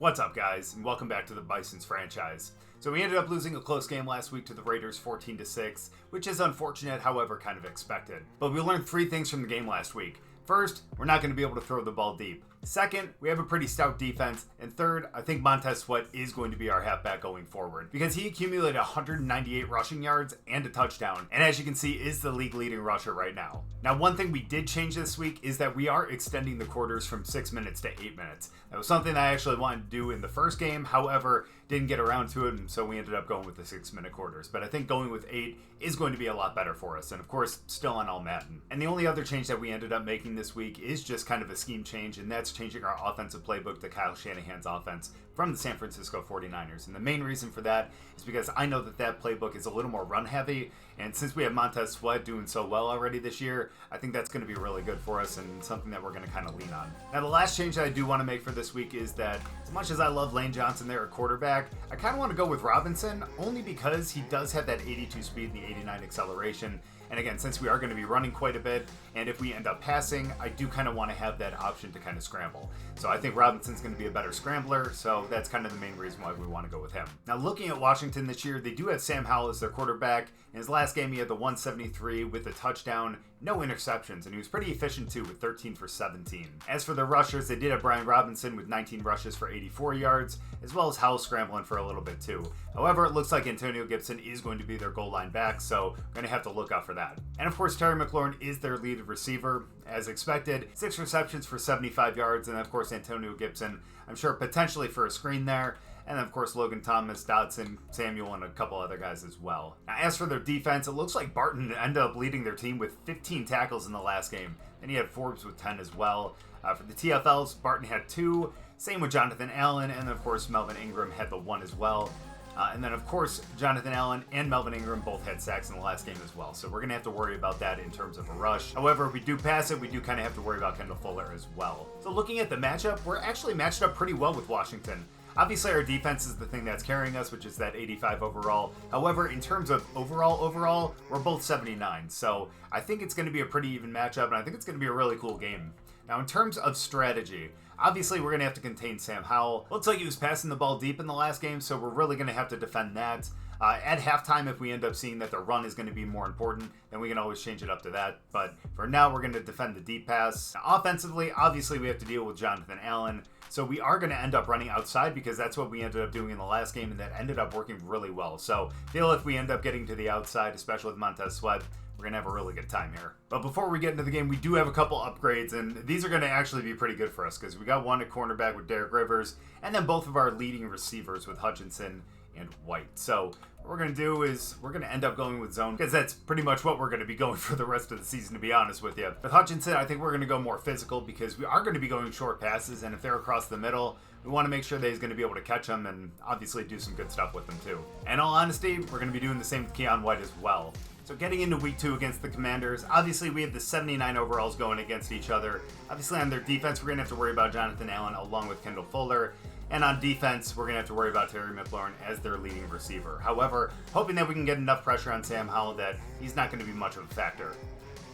What's up, guys, and welcome back to the Bison's franchise. So we ended up losing a close game last week to the Raiders 14-6, which is unfortunate, however kind of expected. But we learned three things from the game last week. First, we're not going to be able to throw the ball deep. Second, we have a pretty stout defense. And third, I think Montez Sweat is going to be our halfback going forward because he accumulated 198 rushing yards and a touchdown, and as you can see, is the league leading rusher right now. Now, one thing we did change this week is that we are extending the quarters from 6 minutes to 8 minutes. That was something I actually wanted to do in the first game, however, didn't get around to it, and so we ended up going with the 6-minute quarters. But I think going with 8 is going to be a lot better for us, and of course, still on all Madden. And the only other change that we ended up making this week is just kind of a scheme change, and that's changing our offensive playbook to Kyle Shanahan's offense from the San Francisco 49ers. And the main reason for that is because I know that that playbook is a little more run heavy, and since we have Montez Sweat doing so well already this year, I think that's going to be really good for us and something that we're going to kind of lean on. Now, the last change that I do want to make for this week is that as much as I love Lane Johnson there at quarterback, I kind of want to go with Robinson only because he does have that 82 speed and the 89 acceleration. And again, since we are going to be running quite a bit, and if we end up passing, I do kind of want to have that option to kind of scramble. So I think Robinson's going to be a better scrambler, so that's kind of the main reason why we want to go with him. Now, looking at Washington this year, they do have Sam Howell as their quarterback. In his last game, he had the 173 with a touchdown, no interceptions, and he was pretty efficient too with 13 for 17. As for the rushers, they did have Brian Robinson with 19 rushes for 84 yards, as well as Howell scrambling for a little bit too. However, it looks like Antonio Gibson is going to be their goal line back, so we're going to have to look out for that. And of course, Terry McLaurin is their lead receiver, as expected. 6 receptions for 75 yards, and of course, Antonio Gibson, I'm sure potentially for a screen there. And then, of course, Logan Thomas, Dodson, Samuel, and a couple other guys as well. Now, as for their defense, it looks like Barton ended up leading their team with 15 tackles in the last game. And he had Forbes with 10 as well. For the TFLs, Barton had 2. Same with Jonathan Allen. And then, of course, Melvin Ingram had the 1 as well. And then, of course, Jonathan Allen and Melvin Ingram both had sacks in the last game as well. So we're going to have to worry about that in terms of a rush. However, if we do pass it, we do kind of have to worry about Kendall Fuller as well. So looking at the matchup, we're actually matched up pretty well with Washington. Obviously, our defense is the thing that's carrying us, which is that 85 overall. However, in terms of overall, we're both 79. So I think it's going to be a pretty even matchup, and I think it's going to be a really cool game. Now, in terms of strategy, obviously, we're going to have to contain Sam Howell. Looks like he was passing the ball deep in the last game, so we're really going to have to defend that. At halftime, if we end up seeing that the run is going to be more important, then we can always change it up to that. But for now, we're going to defend the deep pass. Now, offensively, obviously, we have to deal with Jonathan Allen. So we are going to end up running outside because that's what we ended up doing in the last game, and that ended up working really well. So I feel if we end up getting to the outside, especially with Montez Sweat, we're going to have a really good time here. But before we get into the game, we do have a couple upgrades, and these are going to actually be pretty good for us because we got one at cornerback with Derek Rivers, and then both of our leading receivers with Hutchinson and White. So what we're going to do is we're going to end up going with zone because that's pretty much what we're going to be going for the rest of the season, to be honest with you. With Hutchinson, I think we're going to go more physical because we are going to be going short passes, and if they're across the middle, we want to make sure that he's going to be able to catch them and obviously do some good stuff with them too. In all honesty, we're going to be doing the same with Keon White as well. So getting into week 2 against the Commanders, obviously we have the 79 overalls going against each other. Obviously on their defense, we're going to have to worry about Jonathan Allen along with Kendall Fuller. And on defense, we're going to have to worry about Terry McLaurin as their leading receiver. However, hoping that we can get enough pressure on Sam Howell that he's not going to be much of a factor.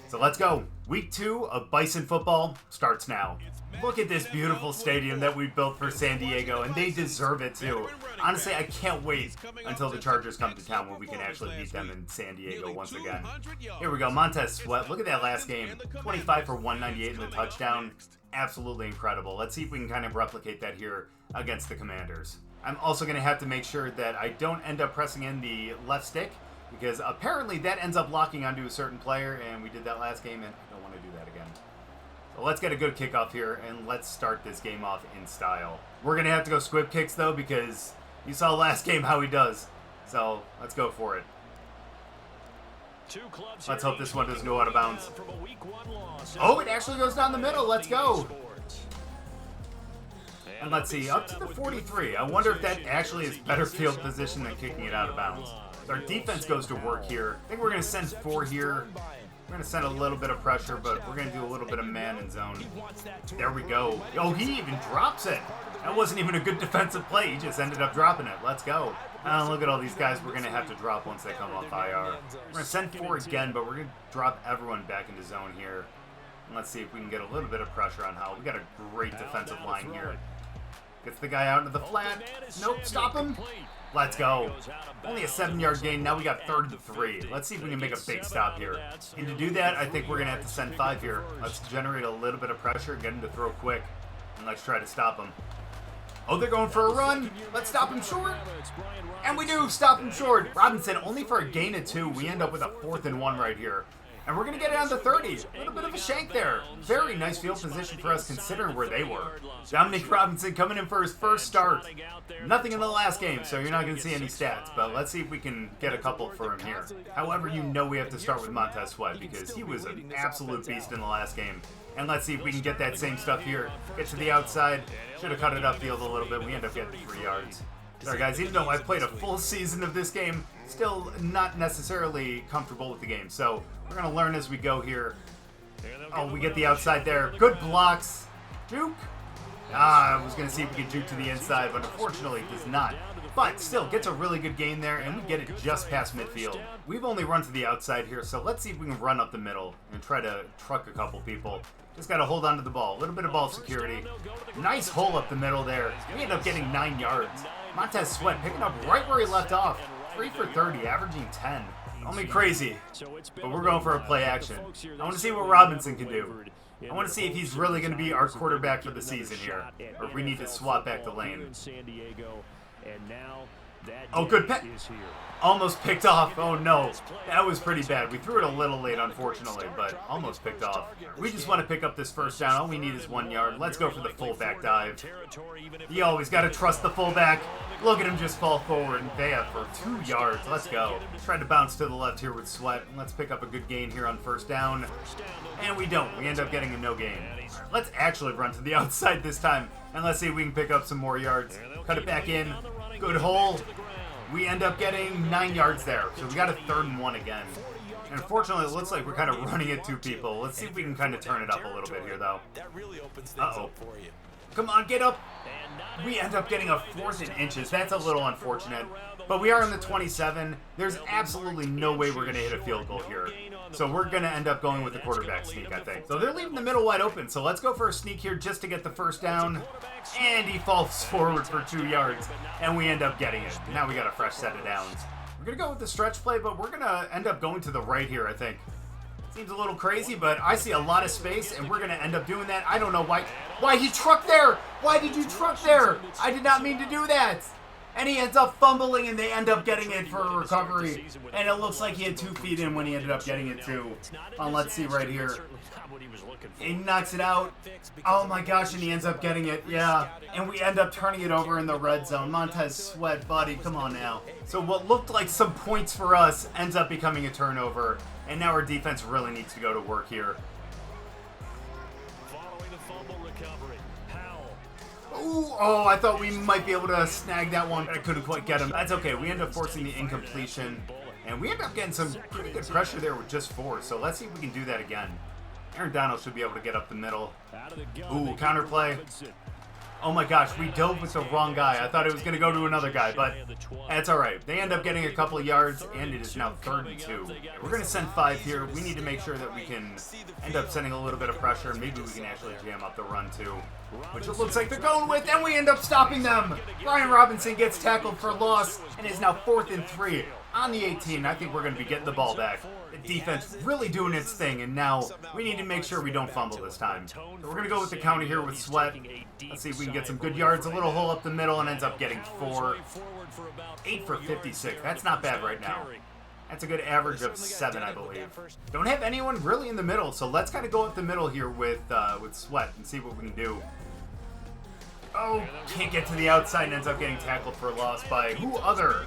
So let's go. Week 2 of Bison football starts now. Look at this beautiful stadium that we built for San Diego, and they deserve it too. Honestly, I can't wait until the Chargers come to town when we can actually beat them in San Diego once again. Here we go, Montez Sweat. Look at that last game. 25 for 198 in the touchdown. Absolutely incredible. Let's see if we can kind of replicate that here against the Commanders. I'm also going to have to make sure that I don't end up pressing in the left stick, because apparently that ends up locking onto a certain player, and we did that last game, and I don't want to do that again. So let's get a good kickoff here, and let's start this game off in style. We're going to have to go squib kicks, though, because you saw last game how he does. So let's go for it. Let's hope this one doesn't go out of bounds. Oh, it actually goes down the middle. Let's go. And let's see, up to the 43. I wonder if that actually is better field position than kicking it out of bounds. Our defense goes to work here. I think we're going to send 4 here. We're going to send a little bit of pressure, but we're going to do a little bit of man and zone. There we go. Oh, he even drops it. That wasn't even a good defensive play. He just ended up dropping it. Let's go. Look at all these guys we're going to have to drop once they come off IR. We're going to send 4 again, but we're going to drop everyone back into zone here. And let's see if we can get a little bit of pressure on Howell. We got a great defensive line here. Gets the guy out into the flat. Nope, stop him. Let's go. Only a 7-yard gain. Now we got 3rd and 3. Let's see if we can make a big stop here. And to do that, I think we're going to have to send 5 here. Let's generate a little bit of pressure, get him to throw quick, and let's try to stop him. Oh, they're going for a run. Let's stop him short. And we do stop him short. Robinson only for a gain of 2. We end up with a 4th and 1 right here. And we're going to get it on to 30. A little bit of a shank there. Very nice field position for us considering where they were. Dominic Robinson coming in for his first start. Nothing in the last game, so you're not going to see any stats. But let's see if we can get a couple for him here. However, you know we have to start with Montez Sweat because he was an absolute beast in the last game. And let's see if we can get that same stuff here. Get to the outside. Should have cut it upfield a little bit. We end up getting 3 yards. Sorry guys, even though I've played a full season of this game, still not necessarily comfortable with the game. So we're going to learn as we go here. Oh, we get the outside there. Good blocks. Juke. I was going to see if we could juke to the inside, but unfortunately it does not. But still, gets a really good gain there, and we get it just past midfield. We've only run to the outside here, so let's see if we can run up the middle and try to truck a couple people. Just got to hold on to the ball. A little bit of ball security. Nice hole up the middle there. We end up getting 9 yards. Montez Sweat picking up right where he left off. 3 for 30, averaging 10. Call me crazy, but we're going for a play action. I want to see what Robinson can do. I want to see if he's really going to be our quarterback for the season here, or if we need to swap back the lane. Oh, good pick. Almost picked off. Oh, no. That was pretty bad. We threw it a little late, unfortunately, but almost picked off. We just want to pick up this first down. All we need is 1 yard. Let's go for the fullback dive. You always got to trust the fullback. Look at him just fall forward and bam for 2 yards. Let's go. Tried to bounce to the left here with Sweat. Let's pick up a good gain here on first down. And we don't. We end up getting a no gain. Right, let's actually run to the outside this time. And let's see if we can pick up some more yards. Cut it back in. Good hole. We end up getting 9 yards there. So we got a 3rd and 1 again. And unfortunately, it looks like we're kind of running at 2 people. Let's see if we can kind of turn it up a little bit here, though. Uh-oh. Come on, get up. We end up getting a 4th and inches. That's a little unfortunate. But we are in the 27. There's absolutely no way we're going to hit a field goal here. So we're going to end up going with the quarterback sneak, I think. So they're leaving the middle wide open. So let's go for a sneak here just to get the first down. And he falls forward for 2 yards. And we end up getting it. Now we got a fresh set of downs. We're going to go with the stretch play, but we're going to end up going to the right here, I think. Seems a little crazy, but I see a lot of space, and we're going to end up doing that. I don't know why he trucked there. Why did you truck there? I did not mean to do that. And he ends up fumbling, and they end up getting it for a recovery. And it looks like he had 2 feet in when he ended up getting it too. Let's see right here. He knocks it out. Oh my gosh, and he ends up getting it. Yeah. And we end up turning it over in the red zone. Montez Sweat, buddy, come on now. So what looked like some points for us ends up becoming a turnover. And now our defense really needs to go to work here. Ooh, oh, I thought we might be able to snag that one. I couldn't quite get him. That's okay. We end up forcing the incompletion. And we end up getting some pretty good pressure there with just 4. So let's see if we can do that again. Aaron Donald should be able to get up the middle. Ooh, counterplay. Oh my gosh, we dove with the wrong guy. I thought it was going to go to another guy, but that's all right. They end up getting a couple of yards, and it is now 3rd and 2. We're going to send 5 here. We need to make sure that we can end up sending a little bit of pressure. Maybe we can actually jam up the run, too, which it looks like they're going with, and we end up stopping them. Brian Robinson gets tackled for loss, and is now 4th and 3 on the 18. I think we're going to be getting the ball back. The defense really doing its thing, and now we need to make sure we don't fumble this time. So we're going to go with the counter here with Sweat. Let's see if we can get some good yards. A little hole up the middle, and ends up getting 4. 8 for 56. That's not bad right now. That's a good average of 7, I believe. Don't have anyone really in the middle, so let's kind of go up the middle here with Sweat and see what we can do. Oh, can't get to the outside and ends up getting tackled for a loss by who other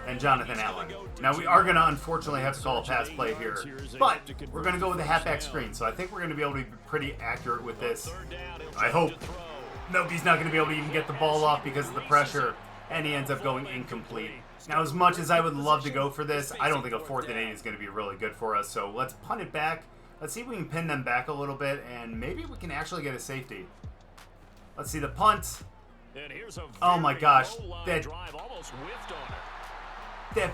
than Jonathan Allen. Now, we are going to unfortunately have to call a pass play here, but we're going to go with a halfback screen, so I think we're going to be able to be pretty accurate with this. I hope. Nope, he's not going to be able to even get the ball off because of the pressure, and he ends up going incomplete. Now, as much as I would love to go for this, I don't think a 4th and 8 is going to be really good for us, so let's punt it back. Let's see if we can pin them back a little bit, and maybe we can actually get a safety. Let's see the punt. Oh my gosh, that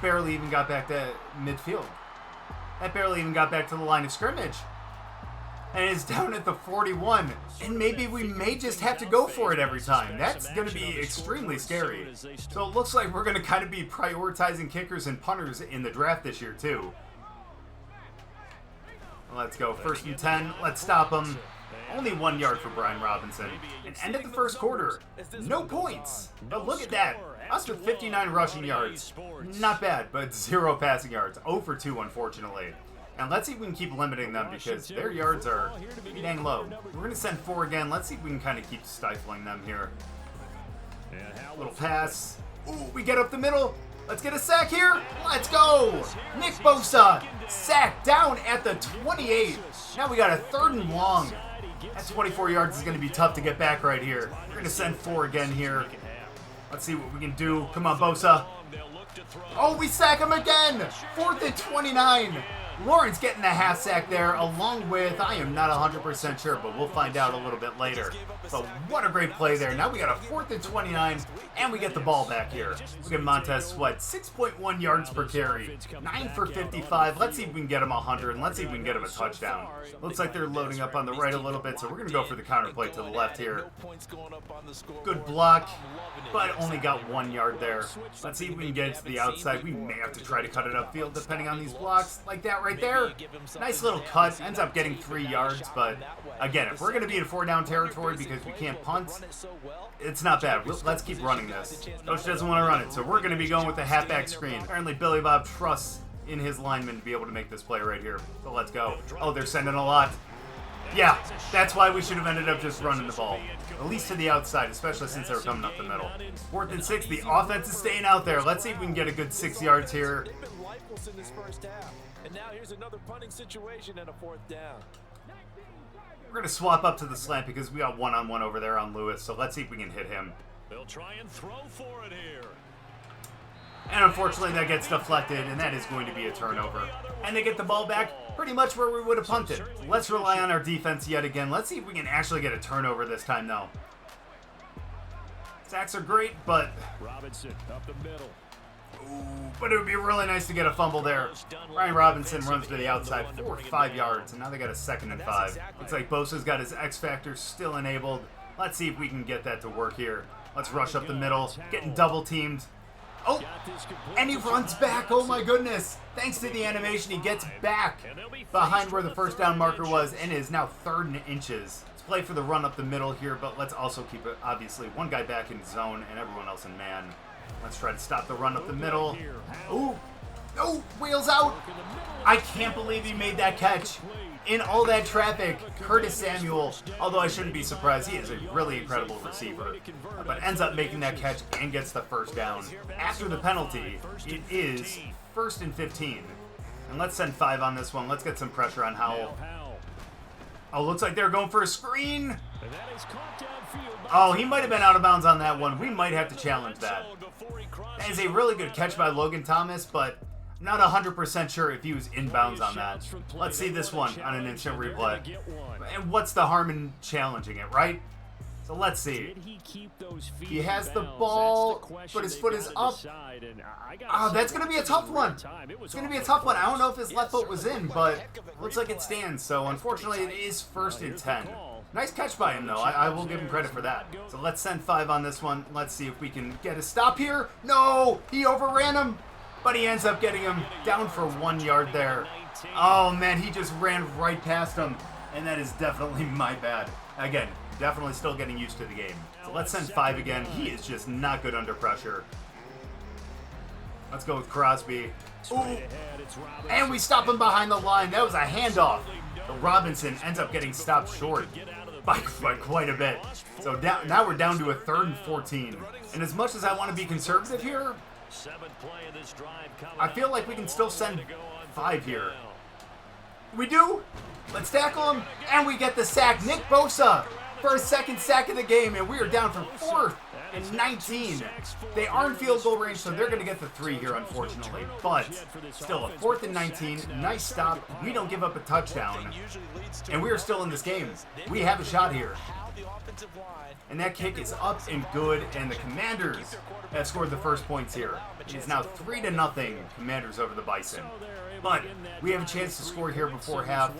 barely even got back to midfield. That barely even got back to the line of scrimmage. And it's down at the 41. And maybe we may just have to go for it every time. That's going to be extremely scary. So it looks like we're going to kind of be prioritizing kickers and punters in the draft this year too. Let's go. 1st and 10. Let's stop him. Only 1 yard for Brian Robinson. And end of the first quarter. No points. But look at that. Us with 59 rushing yards. Not bad, but 0 passing yards. 0 for 2, unfortunately. And let's see if we can keep limiting them because their yards are pretty dang low. We're going to send 4 again. Let's see if we can kind of keep stifling them here. Little pass. Ooh, we get up the middle. Let's get a sack here. Let's go. Nick Bosa. Sack down at the 28. Now we got a 3rd and long. That 24 yards is going to be tough to get back right here. We're going to send 4 again here. Let's see what we can do. Come on, Bosa. Oh, we sack him again. 4th and 29. Lawrence getting the half sack there, along with, I am not 100% sure, but we'll find out a little bit later. But what a great play there. Now we got a 4th and 29, and we get the ball back here. Look at Montez Sweat, 6.1 yards per carry, 9 for 55. Let's see if we can get him 100, and let's see if we can get him a touchdown. Looks like they're loading up on the right a little bit, so we're going to go for the counter play to the left here. Good block, but only got 1 yard there. Let's see if we can get it to the outside. We may have to try to cut it upfield depending on these blocks, like that right there. Nice little cut, ends up getting 3 yards, but again, if we're going to be in 4-down territory because we can't punt, it's not bad. Let's keep running this. Coach doesn't want to run it, so we're going to be going with the halfback screen. Apparently Billy Bob trusts in his linemen to be able to make this play right here. So let's go. Oh, they're sending a lot. Yeah, that's why we should have ended up just running the ball. At least to the outside, especially since they were coming up the middle. 4th and 6, the offense is staying out there. Let's see if we can get a good 6 yards here. And now here's another punting situation and a 4th down. We're going to swap up to the slant because we got one-on-one over there on Lewis, so let's see if we can hit him. They'll try and throw for it here. And unfortunately that gets deflected, and that is going to be a turnover. And they get the ball back pretty much where we would have punted. Let's rely on our defense yet again. Let's see if we can actually get a turnover this time, though. Sacks are great, but... Robinson up the middle. Ooh, but it would be really nice to get a fumble there. Ryan Robinson runs to the outside, 4 or 5 yards, and now they got a 2nd and 5. Looks like Bosa's got his X Factor still enabled. Let's see if we can get that to work here. Let's rush up the middle, getting double teamed. Oh, and he runs back. Oh my goodness. Thanks to the animation, he gets back behind where the 1st down marker was and is now 3rd and inches. Let's play for the run up the middle here, but let's also keep it, obviously, one guy back in zone and everyone else in man. Let's try to stop the run up the middle. Ooh, oh, wheels out. I can't believe he made that catch. In all that traffic, Curtis Samuel, although I shouldn't be surprised, he is a really incredible receiver, but ends up making that catch and gets the 1st down. After the penalty, it is 1st and 15. And let's send 5 on this one. Let's get some pressure on Howell. Oh, looks like they're going for a screen. Oh, he might have been out of bounds on that one. We might have to challenge that. That is a really good catch by Logan Thomas, but not 100% sure if he was inbounds on that. Let's see this one on an instant replay. And what's the harm in challenging it, right? So let's see. He has the ball, but his foot is up. Oh, that's going to be a tough one. It's going to be a tough one. I don't know if his left foot was in, but looks like it stands. So unfortunately, it is 1st and 10. Nice catch by him, though. I will give him credit for that. So let's send 5 on this one. Let's see if we can get a stop here. No, he overran him. But he ends up getting him down for 1 yard there. Oh, man, he just ran right past him. And that is definitely my bad. Again, definitely still getting used to the game. So let's send 5 again. He is just not good under pressure. Let's go with Crosby. Ooh. And we stop him behind the line. That was a handoff. But Robinson ends up getting stopped short by quite a bit. So now we're down to a 3rd and 14. And as much as I want to be conservative here, I feel like we can still send 5 here. We do. Let's tackle him, and we get the sack. Nick Bosa for his 2nd sack of the game, and we are down for 4th and 19. They are in field goal range, so they're going to get the 3 here, unfortunately. But still, a 4th and 19. Nice stop. We don't give up a touchdown. And we are still in this game. We have a shot here. And that kick is up and good, and the Commanders have scored the first points here. It is now 3-0, Commanders over the Bison. But we have a chance to score here before half,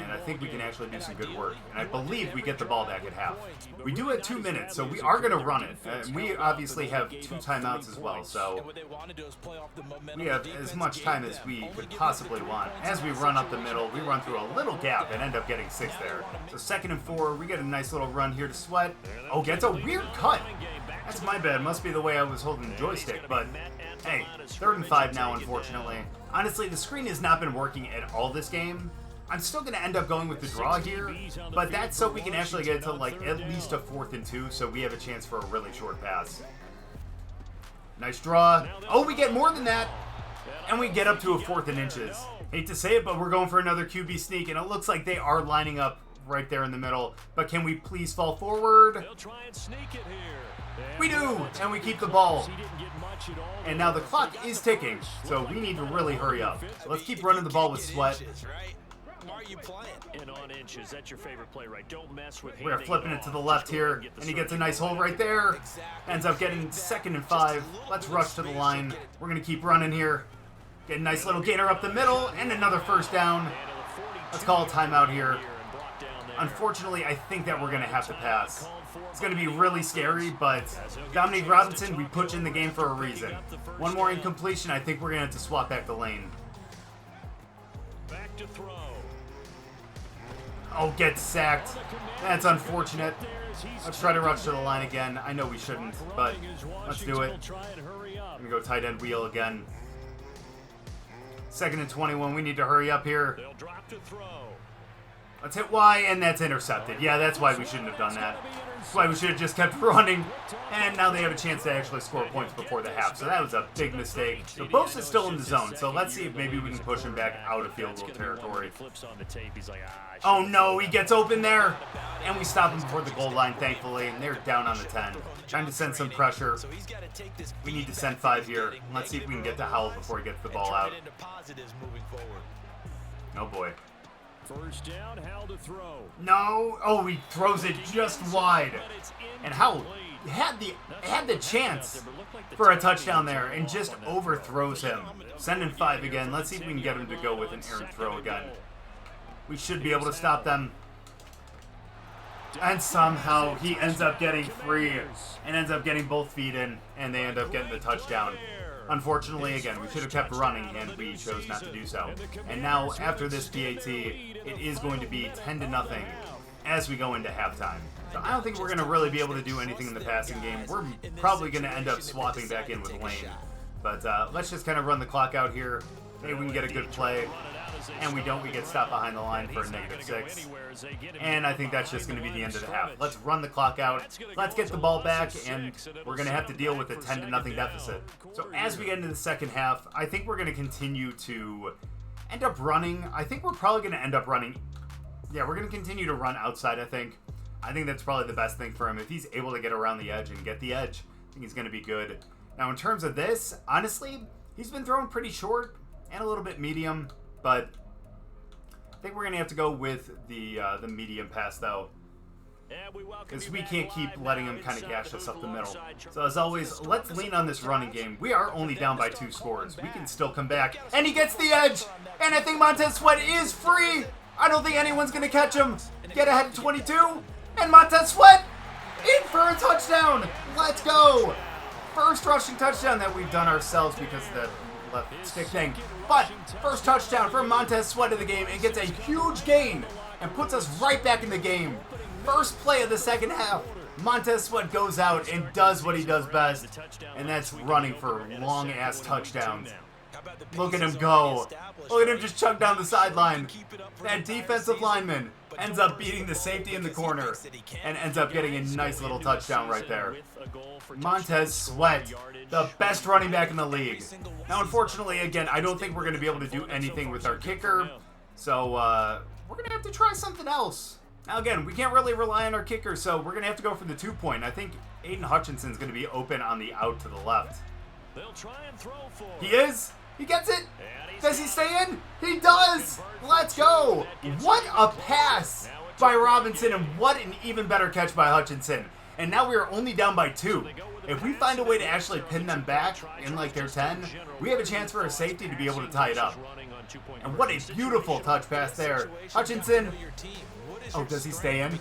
and I think we can actually do some good work. And I believe we get the ball back at half. We do have 2 minutes, so we are going to run it. We obviously have 2 timeouts as well, so we have as much time as we could possibly want. As we run up the middle, we run through a little gap and end up getting 6 there. So 2nd and 4, we get a nice little run here to Sweat. Oh, gets a weird cut. That's my bad. Must be the way I was holding the joystick, but hey, 3rd and 5 now, unfortunately. Honestly, the screen has not been working at all this game. I'm still going to end up going with the draw here, but that's so we can actually get to like at least a 4th and 2, so we have a chance for a really short pass. Nice draw. Oh, we get more than that, and we get up to a 4th and inches. Hate to say it, but we're going for another QB sneak, and it looks like they are lining up right there in the middle. But can we please fall forward? We do, and we keep the ball. And now the clock is ticking, so we need to really hurry up. So let's keep running the ball with Sweat. We're flipping it to the left here, and he gets a nice hole right there. Ends up getting 2nd and 5. Let's rush to the line. We're going to keep running here. Get a nice little gainer up the middle, and another 1st down. Let's call a timeout here. Unfortunately, I think that we're going to have to pass. It's going to be really scary, but Dominique Robinson, we put you in the game for a reason. One more incompletion, I think we're going to have to swap back the lane. Oh, gets sacked. That's unfortunate. Let's try to rush to the line again. I know we shouldn't, but let's do it. I'm going to go tight end wheel again. 2nd and 21. We need to hurry up here. Let's hit Y, and that's intercepted. Yeah, that's why we shouldn't have done that. That's why we should have just kept running. And now they have a chance to actually score points before the half. So that was a big mistake. The Bosa is still in the zone, so let's see if maybe we can push him back out of field goal territory. Oh no, he gets open there. And we stop him before the goal line, thankfully. And they're down on the 10. Trying to send some pressure. We need to send 5 here. Let's see if we can get to Howell before he gets the ball out. Oh boy. 1st down, Howell to throw. No. Oh, he throws it just wide. And Howell had the chance for a touchdown there and just overthrows him. Sending 5 again. Let's see if we can get him to go with an errant throw again. We should be able to stop them. And somehow he ends up getting free and ends up getting both feet in, and they end up getting the touchdown. Unfortunately, again, we should have kept running, and we chose not to do so. And now, after this PAT, it is going to be 10-0 as we go into halftime. So I don't think we're going to really be able to do anything in the passing game. We're probably going to end up swapping back in with Lane. But let's just kind of run the clock out here. Maybe we can get a good play. And we don't. We get stopped behind the line for a -6. And I think that's just going to be the end of the half. Let's run the clock out. Let's get the ball back, and we're going to have to deal with a 10-0 deficit. So as we get into the second half, I think we're going to continue to end up running. I think we're probably going to end up running. Yeah, we're going to continue to run outside, I think. I think that's probably the best thing for him. If he's able to get around the edge and get the edge, I think he's going to be good. Now, in terms of this, honestly, he's been throwing pretty short and a little bit medium. But I think we're going to have to go with the medium pass, though, because we can't keep letting him kind of gash us up the middle. So, as always, let's lean on this running game. We are only down by 2 scores. We can still come back. And he gets the edge. And I think Montez Sweat is free. I don't think anyone's going to catch him. Get ahead of 22. And Montez Sweat in for a touchdown. Let's go. First rushing touchdown that we've done ourselves because of the left stick thing. But first touchdown for Montez Sweat of the game, and gets a huge gain and puts us right back in the game. First play of the second half, Montez Sweat goes out and does what he does best, and that's running for long-ass touchdowns. Look at him go. Look at him just chug down the sideline. That defensive lineman ends up beating the safety in the corner and ends up getting a nice little touchdown right there. Montez Sweat, the best running back in the league. Now, unfortunately, again, I don't think we're going to be able to do anything with our kicker, so we're going to have to try something else. Now, again, we can't really rely on our kicker, so we're going to have to go for the 2-point. I think Aiden Hutchinson's going to be open on the out to the left. They'll try and throw for He is. He gets it. Does he stay in? He does. Let's go. What a pass by Robinson, and what an even better catch by Hutchinson. And now we are only down by 2. If we find a way to actually pin them back in like their 10, we have a chance for a safety to be able to tie it up. And what a beautiful touch pass there. Hutchinson. Oh, does he stay in?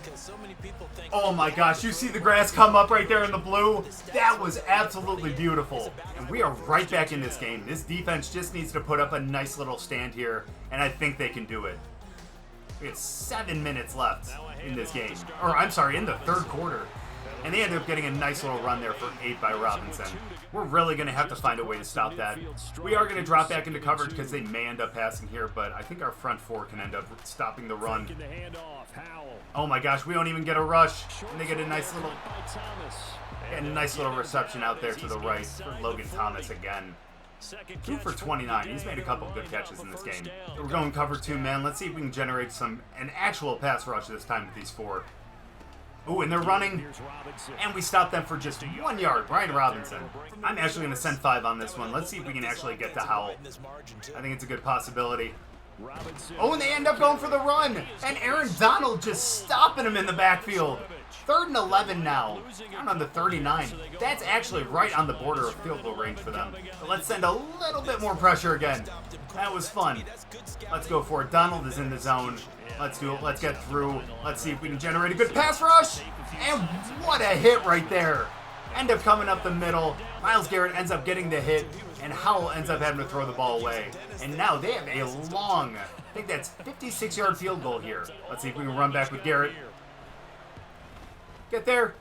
Oh my gosh, you see the grass come up right there in the blue? That was absolutely beautiful. And we are right back in this game. This defense just needs to put up a nice little stand here, and I think they can do it. We have 7 minutes left in this game. Or, I'm sorry, in the third quarter. And they ended up getting a nice little run there for 8 by Robinson. We're really going to have to find a way to stop that. We are going to drop back into coverage because they may end up passing here, but I think our front 4 can end up stopping the run. Oh my gosh, we don't even get a rush. And they get a nice little reception out there to the right for Logan Thomas again. 2 for 29. He's made a couple good catches in this game. We're going cover 2 man. Let's see if we can generate an actual pass rush this time with these 4. Ooh, and they're running, and we stop them for just 1 yard. Brian Robinson. I'm actually going to send 5 on this one. Let's see if we can actually get to Howell. I think it's a good possibility. Oh, and they end up going for the run, and Aaron Donald just stopping him in the backfield. 3rd and 11 now. Down on the 39. That's actually right on the border of field goal range for them. But let's send a little bit more pressure again. That was fun. Let's go for it. Donald is in the zone. Let's do it. Let's get through. Let's see if we can generate a good pass rush. And what a hit right there. End up coming up the middle. Myles Garrett ends up getting the hit, and Howell ends up having to throw the ball away. And now they have a long, I think that's 56-yard field goal here. Let's see if we can run back with Garrett. Get there.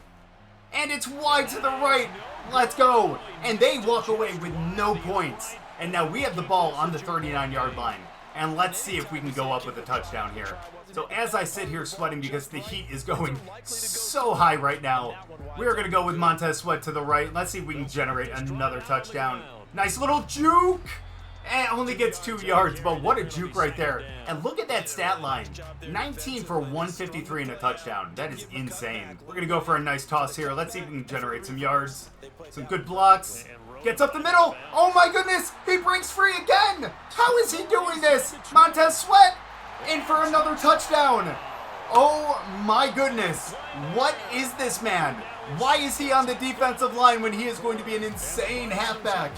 And it's wide to the right. Let's go. And they walk away with no points. And now we have the ball on the 39-yard line. And let's see if we can go up with a touchdown here. So as I sit here sweating because the heat is going so high right now, we are going to go with Montez Sweat to the right. Let's see if we can generate another touchdown. Nice little juke. And only gets 2 yards, but what a juke right there. And look at that stat line. 19 for 153 and a touchdown. That is insane. We're going to go for a nice toss here. Let's see if we can generate some yards. Some good blocks. Gets up the middle. Oh my goodness. He breaks free again. How is he doing this? Montez Sweat in for another touchdown. Oh my goodness. What is this man? Why is he on the defensive line when he is going to be an insane halfback?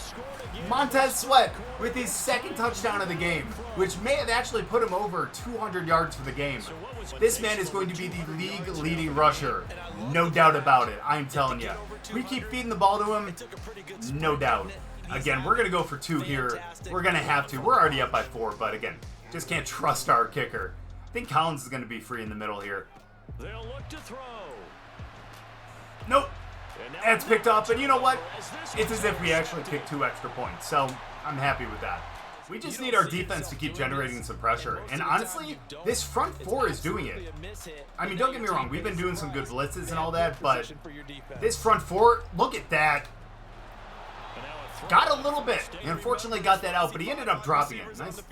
Montez Sweat with his 2nd touchdown of the game, which may have actually put him over 200 yards for the game. This man is going to be the league-leading rusher. No doubt about it. I'm telling you. We keep feeding the ball to him. No doubt. Again, we're going to go for 2 here. We're going to have to. We're already up by 4, but again, just can't trust our kicker. I think Collins is going to be free in the middle here. They'll look to throw. Nope. That's picked up, and you know what? It's as if we actually kicked 2 extra points, so I'm happy with that. We just need our defense to keep generating some pressure, and honestly, this front 4 is doing it. I mean, don't get me wrong, we've been doing some good blitzes and all that, but this front 4, look at that. Got a little bit. He unfortunately got that out, but he ended up dropping it. Nice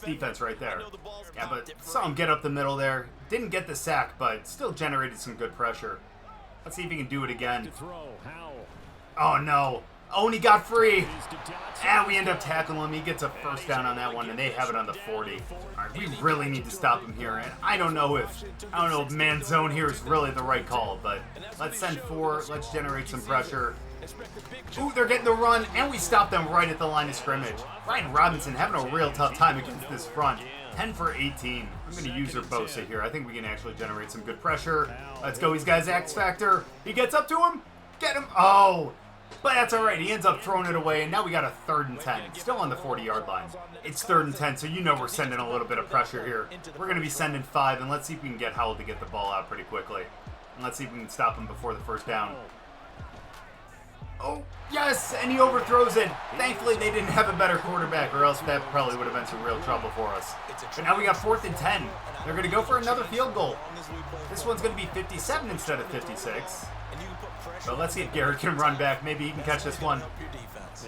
defense right there. Yeah, but saw him get up the middle there. Didn't get the sack, but still generated some good pressure. Let's see if he can do it again. Oh, no. Oh, and he got free. And we end up tackling him. He gets a first down on that one, and they have it on the 40. All right, we really need to stop him here. And I don't know if man zone here is really the right call, but let's send 4. Let's generate some pressure. Ooh, they're getting the run, and we stop them right at the line of scrimmage. Ryan Robinson having a real tough time against this front. 10 for 18. I'm going to use Urbosa here. I think we can actually generate some good pressure. Let's go. He's got his X Factor. He gets up to him. Get him. Oh, but that's all right. He ends up throwing it away, and now we got a 3rd and 10. Still on the 40-yard line. It's 3rd and 10, so you know we're sending a little bit of pressure here. We're going to be sending 5, and let's see if we can get Howell to get the ball out pretty quickly. And let's see if we can stop him before the first down. Oh, yes, and he overthrows it. Thankfully, they didn't have a better quarterback, or else that probably would have been some real trouble for us. But now we got 4th and 10. They're going to go for another field goal. This one's going to be 57 instead of 56. But let's see if Garrett can run back. Maybe he can catch this one.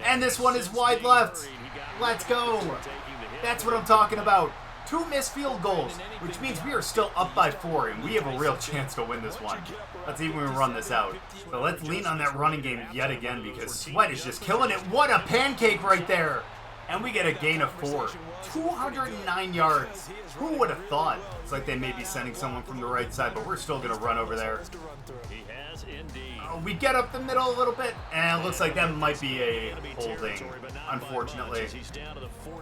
And this one is wide left. Let's go. That's what I'm talking about. 2 missed field goals, which means we are still up by 4, and we have a real chance to win this one. Let's even run this out. But let's lean on that running game yet again because Sweat is just killing it. What a pancake right there! And we get a gain of 4. 209 yards. Who would have thought? It's like they may be sending someone from the right side, but we're still going to run over there. We get up the middle a little bit, and it looks like that might be a holding, unfortunately.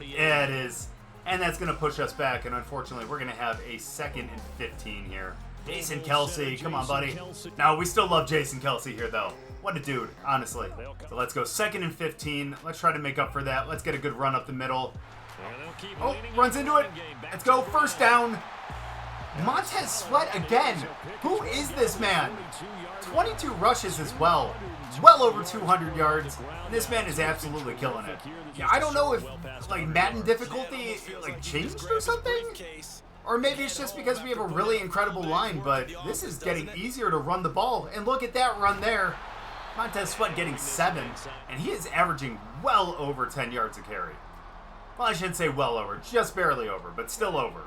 Yeah, it is. And that's going to push us back, and unfortunately, we're going to have a 2nd and 15 here. Jason Kelsey, come on, buddy. No, we still love Jason Kelsey here, though. What a dude, honestly. So let's go 2nd and 15. Let's try to make up for that. Let's get a good run up the middle. Oh, runs into it. Let's go. 1st down. Montez Sweat again. Who is this man? 22 rushes as well. Well over 200 yards. And this man is absolutely killing it. Yeah, I don't know if like Madden difficulty like changed or something. Or maybe it's just because we have a really incredible line, but this is getting easier to run the ball. And look at that run there. Montez Sweat getting 7, and he is averaging well over 10 yards a carry. Well, I shouldn't say well over, just barely over, but still over.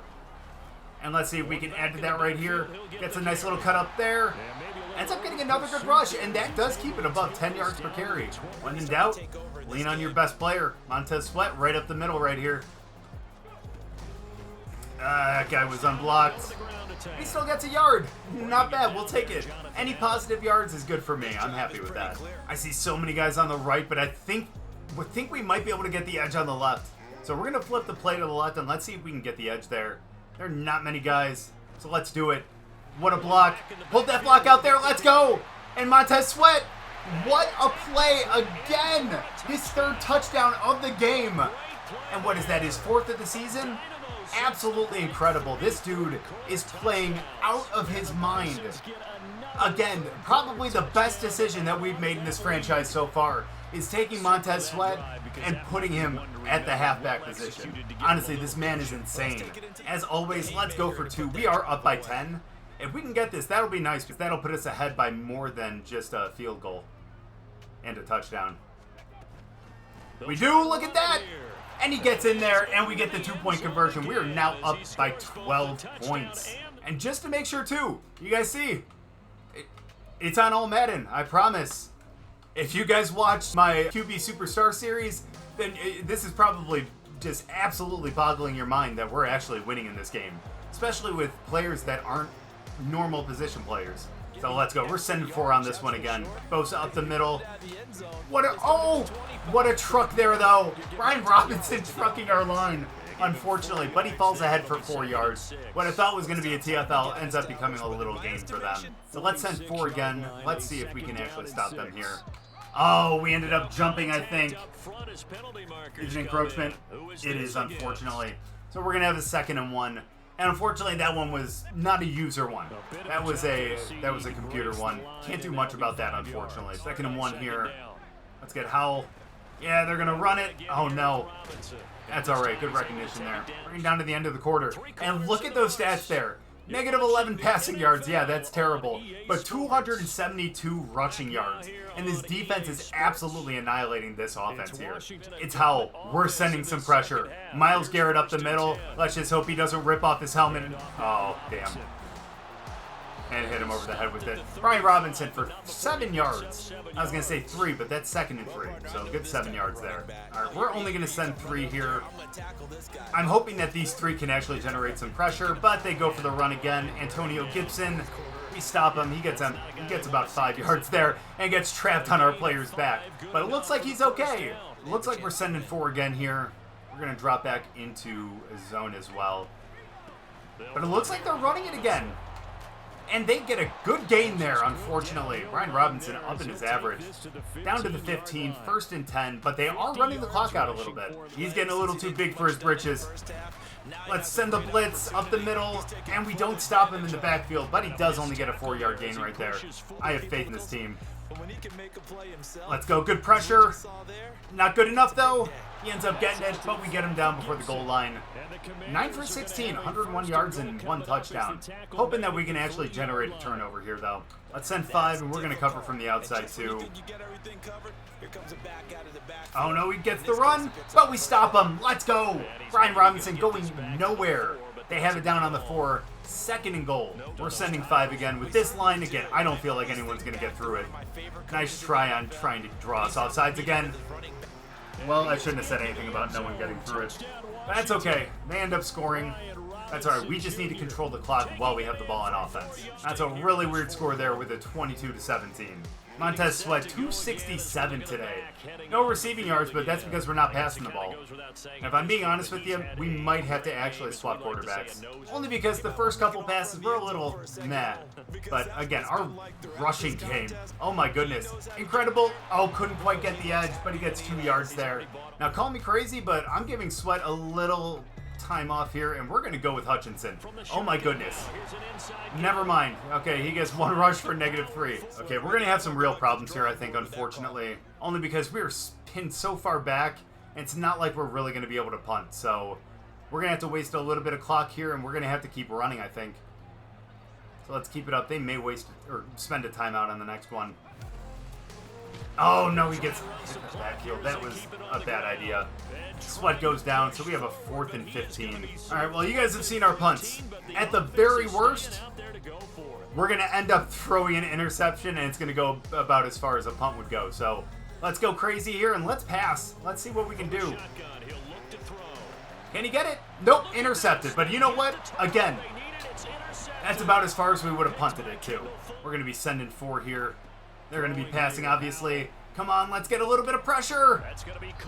And let's see if we can add to that right here. Gets a nice little cut up there. Ends up getting another good rush, and that does keep it above 10 yards per carry. When in doubt, lean on your best player. Montez Sweat right up the middle right here. That guy was unblocked. He still gets a yard. Not bad. We'll take it. Any positive yards is good for me. I'm happy with that. I see so many guys on the right, but I think we might be able to get the edge on the left. So we're going to flip the play to the left, and let's see if we can get the edge there. There are not many guys, so let's do it. What a block. Hold that block out there. Let's go. And Montez Sweat. What a play again. His 3rd touchdown of the game. And what is that, his 4th of the season? Absolutely incredible. This dude is playing out of his mind. Again, probably the best decision that we've made in this franchise so far is taking Montez Sweat and putting him at the halfback position. Honestly, this man is insane. As always, let's go for 2. We are up by 10. If we can get this, that'll be nice because that'll put us ahead by more than just a field goal and a touchdown. We do, look at that! And he gets in there, and we get the 2-point conversion. We are now up by 12 points. And just to make sure, too, you guys see, it's on all Madden, I promise. If you guys watched my QB Superstar series, then this is probably just absolutely boggling your mind that we're actually winning in this game. Especially with players that aren't normal position players. So let's go. We're sending 4 on this one again. Bosa up the middle. What a truck there, though. Brian Robinson trucking our line, unfortunately. But he falls ahead for 4 yards. What I thought was going to be a TFL ends up becoming a little gain for them. So let's send 4 again. Let's see if we can actually stop them here. Oh, we ended up jumping, I think. Is it encroachment? It is, unfortunately. So we're going to have a 2nd and 1. And unfortunately, that one was not a user one. That was a computer one. Can't do much about that, unfortunately. 2nd and 1 here. Let's get Howell. Yeah, they're going to run it. Oh, no. That's all right. Good recognition there. Bringing down to the end of the quarter. And look at those stats there. Negative 11 passing yards. Yeah, that's terrible. But 272 rushing yards. And this defense is absolutely annihilating this offense here. It's Howell. We're sending some pressure. Myles Garrett up the middle. Let's just hope he doesn't rip off his helmet. Oh, damn. And hit him over the head with it. Brian Robinson for 7 yards. I was going to say 3, but that's 2nd and 3. So good 7 yards there. All right, we're only going to send 3 here. I'm hoping that these 3 can actually generate some pressure, but they go for the run again. Antonio Gibson, we stop him. He gets about 5 yards there and gets trapped on our player's back. But it looks like he's okay. It looks like we're sending 4 again here. We're going to drop back into a zone as well. But it looks like they're running it again. And they get a good gain there, unfortunately. Brian Robinson up in his average. Down to the 15, 1st and 10, but they are running the clock out a little bit. He's getting a little too big for his britches. Let's send the blitz up the middle, and we don't stop him in the backfield, but he does only get a 4-yard gain right there. I have faith in this team. Let's go. Good pressure. Not good enough, though. He ends up getting it, but we get him down before the goal line. 9 for 16, 101 yards and 1 touchdown. Hoping that we can actually generate a turnover here, though. Let's send 5, and we're going to cover from the outside, too. Oh, no, he gets the run, but we stop him. Let's go. Brian Robinson going nowhere. They have it down on the 4. 2nd and goal. We're sending 5 again. With this line, again, I don't feel like anyone's going to get through it. Nice try on trying to draw us offsides again. Well, I shouldn't have said anything about no one getting through it. That's okay. They end up scoring. That's all right. We just need to control the clock while we have the ball on offense. That's a really weird score there with a 22-17. Montez Sweat, 267 today. No receiving yards, but that's because we're not passing the ball. And if I'm being honest with you, we might have to actually swap quarterbacks. Only because the first couple passes were a little meh. But again, our rushing game, oh my goodness. Incredible. Oh, couldn't quite get the edge, but he gets 2 yards there. Now call me crazy, but I'm giving Sweat a little time off here, and we're going to go with Hutchinson. Oh my goodness. Never mind. Okay, he gets 1 rush for -3. Okay, we're going to have some real problems here, I think, unfortunately. Only because we're pinned so far back, and it's not like we're really going to be able to punt. So we're going to have to waste a little bit of clock here, and we're going to have to keep running, I think. So let's keep it up. They may waste or spend a timeout on the next one. Oh, no, he gets hit the backfield. That was a bad idea. Sweat goes down, so we have a 4th and 15. All right, well, you guys have seen our punts. At the very worst, we're going to end up throwing an interception, and it's going to go about as far as a punt would go. So let's go crazy here, and let's pass. Let's see what we can do. Can he get it? Nope, intercepted. But you know what? Again, that's about as far as we would have punted it, too. We're going to be sending 4 here. They're going to be passing, obviously. Come on, let's get a little bit of pressure.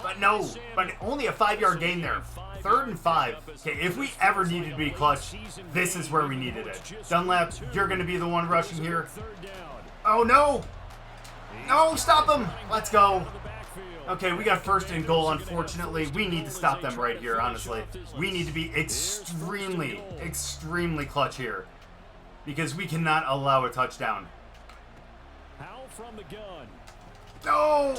But no, but only a 5-yard gain there. 3rd and 5. Okay, if we ever needed to be clutch, this is where we needed it. Dunlap, you're going to be the one rushing here. Oh, no. No, stop him. Let's go. Okay, we got 1st and goal, unfortunately. We need to stop them right here, honestly. We need to be extremely, extremely clutch here. Because we cannot allow a touchdown. From the gun. No!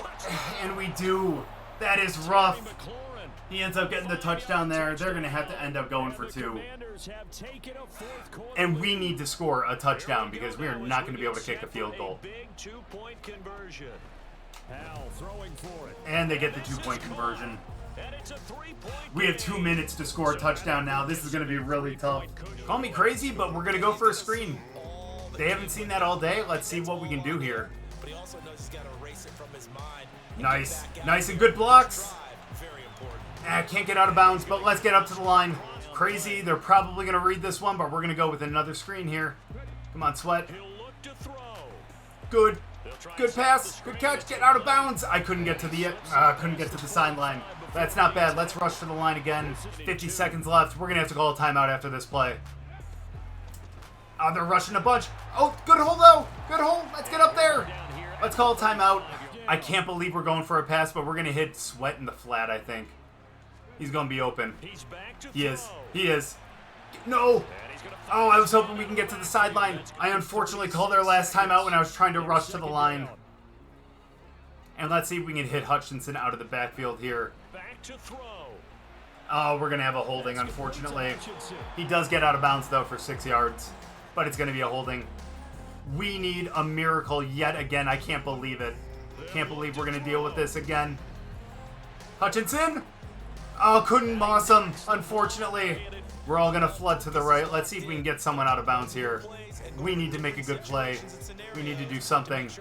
And we do. That is rough. He ends up getting the touchdown there. They're going to have to end up going for 2. And we need to score a touchdown because we are not going to be able to kick a field goal. And they get the 2-point conversion. We have 2 minutes to score a touchdown now. This is going to be really tough. Call me crazy, but we're going to go for a screen. They haven't seen that all day. Let's see what we can do here. Nice. Nice and good blocks. Can't get out of bounds, but let's get up to the line. Crazy. They're probably going to read this one, but we're going to go with another screen here. Come on, Sweat. Good. Good pass. Good catch. Get out of bounds. I couldn't get to the sideline. That's not bad. Let's rush to the line again. 50 seconds left. We're going to have to call a timeout after this play. They're rushing a bunch. Oh, good hold, though. Good hold. Let's get up there. Let's call a timeout. I can't believe we're going for a pass, but we're going to hit Sweat in the flat, I think. He's going to be open. He is. He is. No. Oh, I was hoping we can get to the sideline. I unfortunately called their last timeout when I was trying to rush to the line. And let's see if we can hit Hutchinson out of the backfield here. Oh, we're going to have a holding, unfortunately. He does get out of bounds, though, for 6 yards. But it's going to be a holding. We need a miracle yet again. I can't believe it. Can't believe we're going to deal with this again. Hutchinson? Oh, couldn't boss him, unfortunately. We're all going to flood to the right. Let's see if we can get someone out of bounds here. We need to make a good play. We need to do something.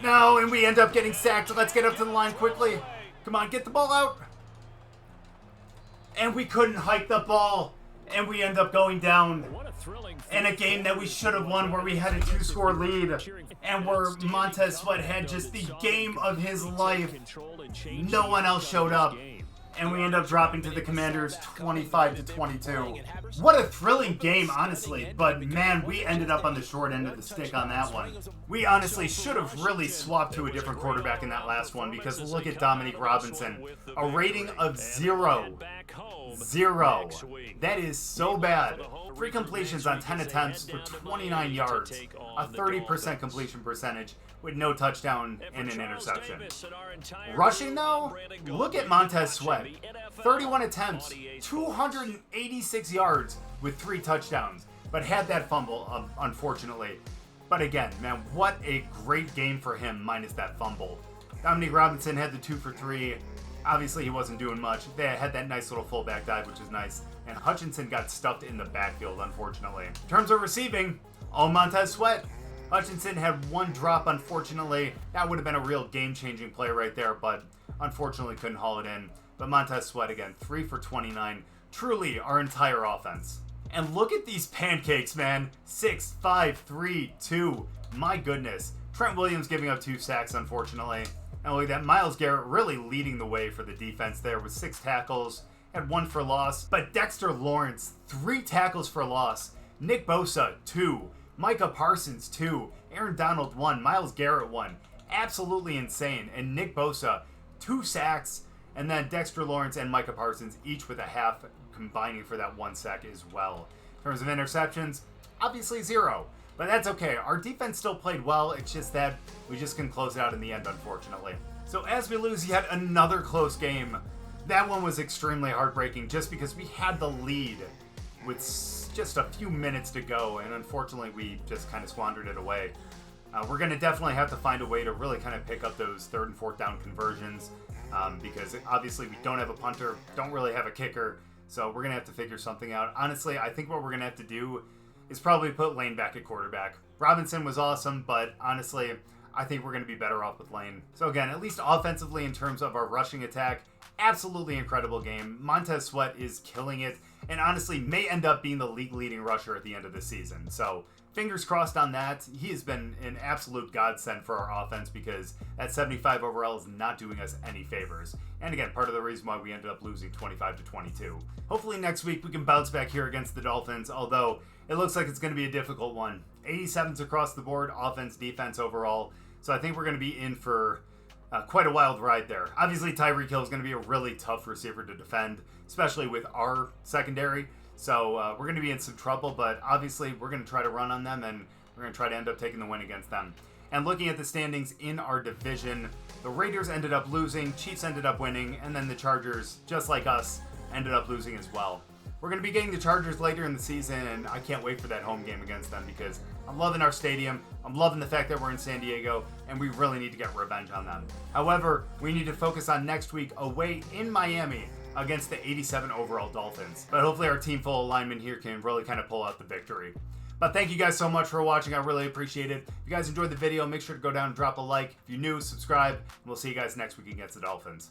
No, and we end up getting sacked. Let's get up to the line quickly. Come on, get the ball out. And we couldn't hike the ball. And we end up going down in a game that we should have won where we had a 2-score lead and where Montez Sweat had just the game of his life. No one else showed up. And we end up dropping to the Commanders 25-22. What a thrilling game, honestly. But man, we ended up on the short end of the stick on that one. We honestly should have really swapped to a different quarterback in that last one because look at Dominique Robinson. A rating of 0. 0. That is so bad. 3 completions on 10 attempts for 29 yards. A 30% completion percentage with no touchdown and an interception. Rushing though, look at Montez Sweat. 31 attempts, 286 yards with 3 touchdowns, but had that fumble, unfortunately. But again, man, what a great game for him minus that fumble. Dominique Robinson had the 2 for 3. Obviously, he wasn't doing much. They had that nice little fullback dive, which is nice. And Hutchinson got stuffed in the backfield, unfortunately. In terms of receiving, all Montez Sweat. Hutchinson had 1 drop, unfortunately. That would have been a real game-changing play right there, but unfortunately couldn't haul it in. But Montez Sweat, again, 3 for 29. Truly our entire offense. And look at these pancakes, man. 6, 5, 3, 2. My goodness. Trent Williams giving up 2 sacks, unfortunately. And look at that. Myles Garrett really leading the way for the defense there with 6 tackles. Had 1 for loss. But Dexter Lawrence, 3 tackles for loss. Nick Bosa, 2. Micah Parsons, 2. Aaron Donald, 1. Myles Garrett, 1. Absolutely insane. And Nick Bosa, 2 sacks. And then Dexter Lawrence and Micah Parsons, each with a half, combining for that 1 sack as well. In terms of interceptions, obviously 0. But that's okay. Our defense still played well. It's just that we just couldn't close it out in the end, unfortunately. So as we lose yet another close game, that one was extremely heartbreaking just because we had the lead with just a few minutes to go, and unfortunately we just kind of squandered it away. We're going to definitely have to find a way to really kind of pick up those 3rd and 4th down conversions because obviously we don't have a punter, don't really have a kicker, so we're going to have to figure something out. Honestly, I think what we're going to have to do is probably put Lane back at quarterback. Robinson was awesome, but honestly, I think we're going to be better off with Lane. So again, at least offensively in terms of our rushing attack, absolutely incredible game. Montez Sweat is killing it, and honestly may end up being the league-leading rusher at the end of the season. So fingers crossed on that. He has been an absolute godsend for our offense because that 75 overall is not doing us any favors. And again, part of the reason why we ended up losing 25-22. Hopefully next week we can bounce back here against the Dolphins, although it looks like it's going to be a difficult one. 87s across the board, offense, defense overall. So I think we're going to be in for quite a wild ride there. Obviously, Tyreek Hill is going to be a really tough receiver to defend, especially with our secondary. So we're going to be in some trouble, but obviously we're going to try to run on them, and we're going to try to end up taking the win against them. And looking at the standings in our division, the Raiders ended up losing, Chiefs ended up winning, and then the Chargers, just like us, ended up losing as well. We're going to be getting the Chargers later in the season, and I can't wait for that home game against them because I'm loving our stadium. I'm loving the fact that we're in San Diego, and we really need to get revenge on them. However, we need to focus on next week away in Miami against the 87 overall Dolphins. But hopefully our team full of linemen here can really kind of pull out the victory. But thank you guys so much for watching. I really appreciate it. If you guys enjoyed the video, make sure to go down and drop a like. If you're new, subscribe, and we'll see you guys next week against the Dolphins.